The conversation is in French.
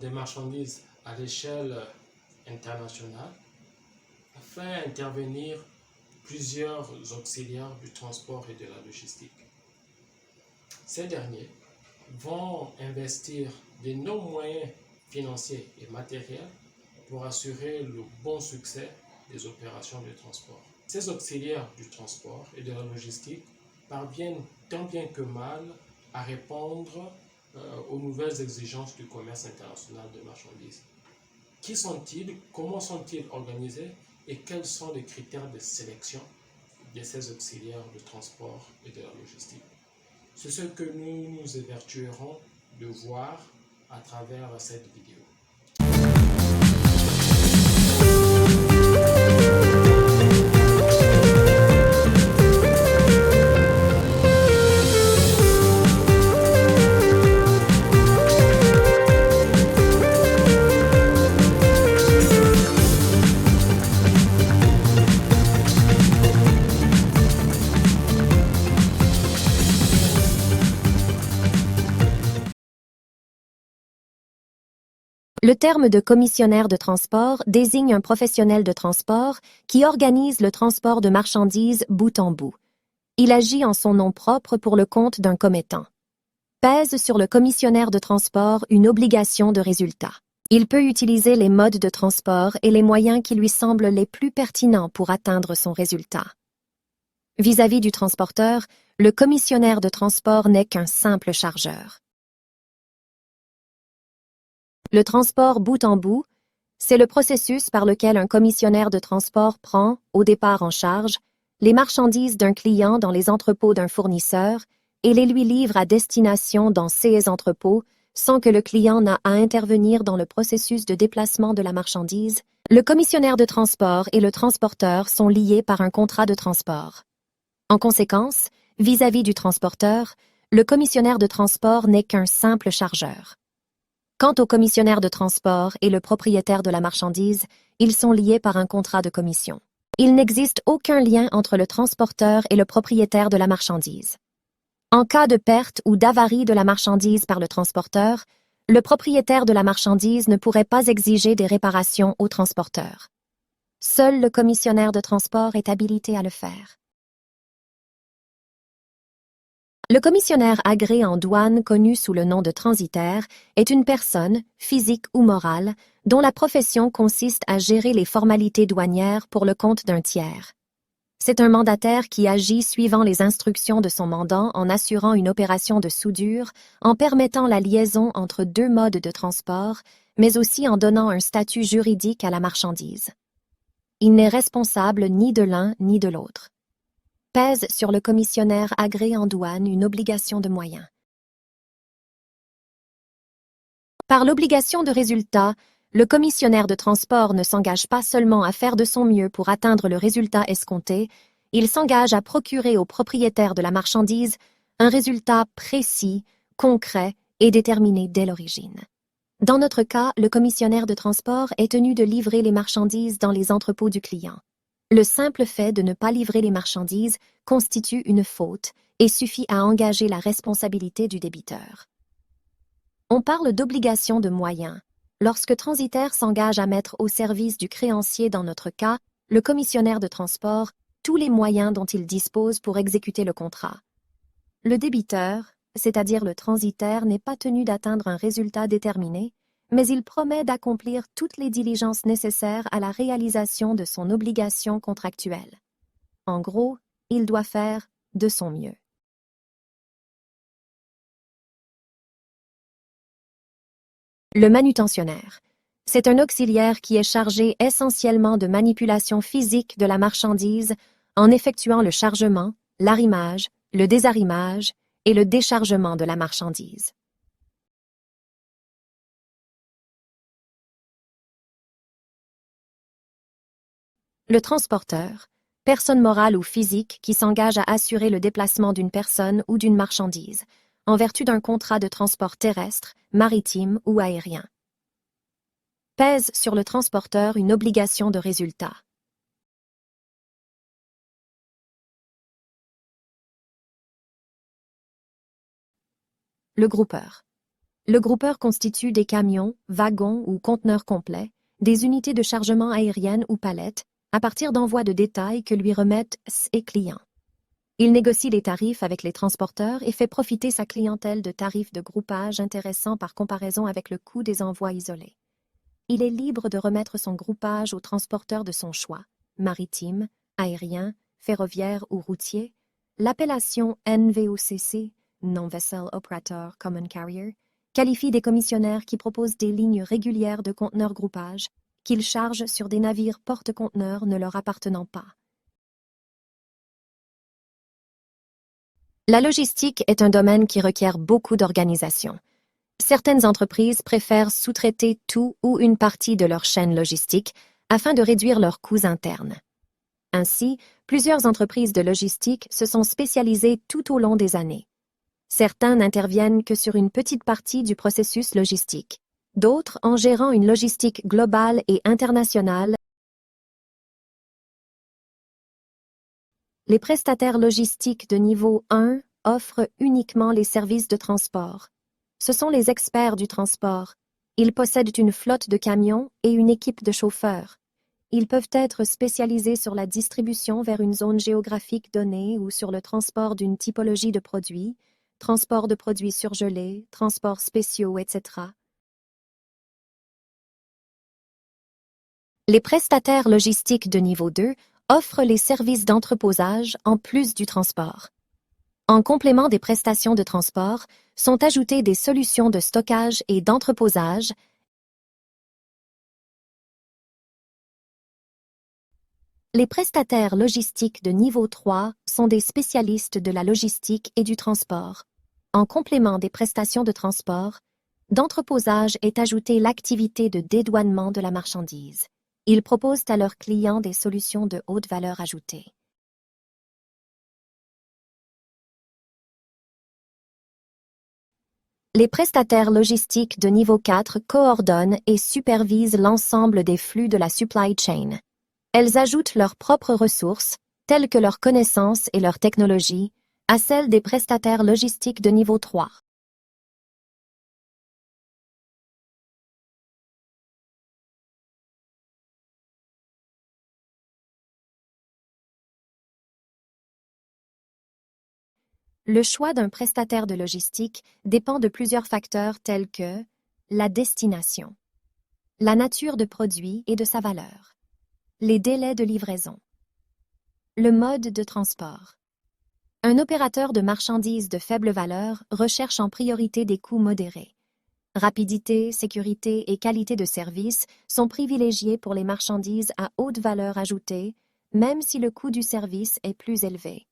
Des marchandises à l'échelle internationale fait intervenir plusieurs auxiliaires du transport et de la logistique. Ces derniers vont investir d'énormes moyens financiers et matériels pour assurer le bon succès des opérations de transport. Ces auxiliaires du transport et de la logistique parviennent tant bien que mal à répondre aux nouvelles exigences du commerce international de marchandises. Qui sont-ils? Comment sont-ils organisés? Et quels sont les critères de sélection de ces auxiliaires de transport et de la logistique? C'est ce que nous nous évertuerons de voir à travers cette vidéo. Le terme de commissionnaire de transport désigne un professionnel de transport qui organise le transport de marchandises bout en bout. Il agit en son nom propre pour le compte d'un commettant. Pèse sur le commissionnaire de transport une obligation de résultat. Il peut utiliser les modes de transport et les moyens qui lui semblent les plus pertinents pour atteindre son résultat. Vis-à-vis du transporteur, le commissionnaire de transport n'est qu'un simple chargeur. Le transport bout en bout, c'est le processus par lequel un commissionnaire de transport prend, au départ en charge, les marchandises d'un client dans les entrepôts d'un fournisseur et les lui livre à destination dans ces entrepôts sans que le client n'a à intervenir dans le processus de déplacement de la marchandise. Le commissionnaire de transport et le transporteur sont liés par un contrat de transport. En conséquence, vis-à-vis du transporteur, le commissionnaire de transport n'est qu'un simple chargeur. Quant au commissionnaire de transport et le propriétaire de la marchandise, ils sont liés par un contrat de commission. Il n'existe aucun lien entre le transporteur et le propriétaire de la marchandise. En cas de perte ou d'avarie de la marchandise par le transporteur, le propriétaire de la marchandise ne pourrait pas exiger des réparations au transporteur. Seul le commissionnaire de transport est habilité à le faire. Le commissionnaire agréé en douane, connu sous le nom de transitaire, est une personne, physique ou morale, dont la profession consiste à gérer les formalités douanières pour le compte d'un tiers. C'est un mandataire qui agit suivant les instructions de son mandant en assurant une opération de soudure, en permettant la liaison entre deux modes de transport, mais aussi en donnant un statut juridique à la marchandise. Il n'est responsable ni de l'un ni de l'autre. Pèse sur le commissionnaire agréé en douane une obligation de moyens. Par l'obligation de résultat, le commissionnaire de transport ne s'engage pas seulement à faire de son mieux pour atteindre le résultat escompté, il s'engage à procurer au propriétaire de la marchandise un résultat précis, concret et déterminé dès l'origine. Dans notre cas, le commissionnaire de transport est tenu de livrer les marchandises dans les entrepôts du client. Le simple fait de ne pas livrer les marchandises constitue une faute et suffit à engager la responsabilité du débiteur. On parle d'obligation de moyens. Lorsque Transitaire s'engage à mettre au service du créancier, dans notre cas, le commissionnaire de transport, tous les moyens dont il dispose pour exécuter le contrat. Le débiteur, c'est-à-dire le transitaire, n'est pas tenu d'atteindre un résultat déterminé, mais il promet d'accomplir toutes les diligences nécessaires à la réalisation de son obligation contractuelle. En gros, il doit faire de son mieux. Le manutentionnaire. C'est un auxiliaire qui est chargé essentiellement de manipulation physique de la marchandise en effectuant le chargement, l'arrimage, le désarrimage et le déchargement de la marchandise. Le transporteur, personne morale ou physique qui s'engage à assurer le déplacement d'une personne ou d'une marchandise, en vertu d'un contrat de transport terrestre, maritime ou aérien. Pèse sur le transporteur une obligation de résultat. Le groupeur. Le groupeur constitue des camions, wagons ou conteneurs complets, des unités de chargement aériennes ou palettes, à partir d'envois de détail que lui remettent ses clients. Il négocie les tarifs avec les transporteurs et fait profiter sa clientèle de tarifs de groupage intéressants par comparaison avec le coût des envois isolés. Il est libre de remettre son groupage au transporteur de son choix, maritime, aérien, ferroviaire ou routier. L'appellation NVOCC, Non-Vessel Operator Common Carrier, qualifie des commissionnaires qui proposent des lignes régulières de conteneurs groupage qu'ils chargent sur des navires porte-conteneurs ne leur appartenant pas. La logistique est un domaine qui requiert beaucoup d'organisation. Certaines entreprises préfèrent sous-traiter tout ou une partie de leur chaîne logistique afin de réduire leurs coûts internes. Ainsi, plusieurs entreprises de logistique se sont spécialisées tout au long des années. Certains n'interviennent que sur une petite partie du processus logistique, d'autres en gérant une logistique globale et internationale. Les prestataires logistiques de niveau 1 offrent uniquement les services de transport. Ce sont les experts du transport. Ils possèdent une flotte de camions et une équipe de chauffeurs. Ils peuvent être spécialisés sur la distribution vers une zone géographique donnée ou sur le transport d'une typologie de produits, transport de produits surgelés, transports spéciaux, etc. Les prestataires logistiques de niveau 2 offrent les services d'entreposage en plus du transport. En complément des prestations de transport, sont ajoutées des solutions de stockage et d'entreposage. Les prestataires logistiques de niveau 3 sont des spécialistes de la logistique et du transport. En complément des prestations de transport, d'entreposage est ajoutée l'activité de dédouanement de la marchandise. Ils proposent à leurs clients des solutions de haute valeur ajoutée. Les prestataires logistiques de niveau 4 coordonnent et supervisent l'ensemble des flux de la supply chain. Elles ajoutent leurs propres ressources, telles que leurs connaissances et leur technologie, à celles des prestataires logistiques de niveau 3. Le choix d'un prestataire de logistique dépend de plusieurs facteurs tels que la destination, la nature de produit et de sa valeur, les délais de livraison, le mode de transport. Un opérateur de marchandises de faible valeur recherche en priorité des coûts modérés. Rapidité, sécurité et qualité de service sont privilégiés pour les marchandises à haute valeur ajoutée, même si le coût du service est plus élevé.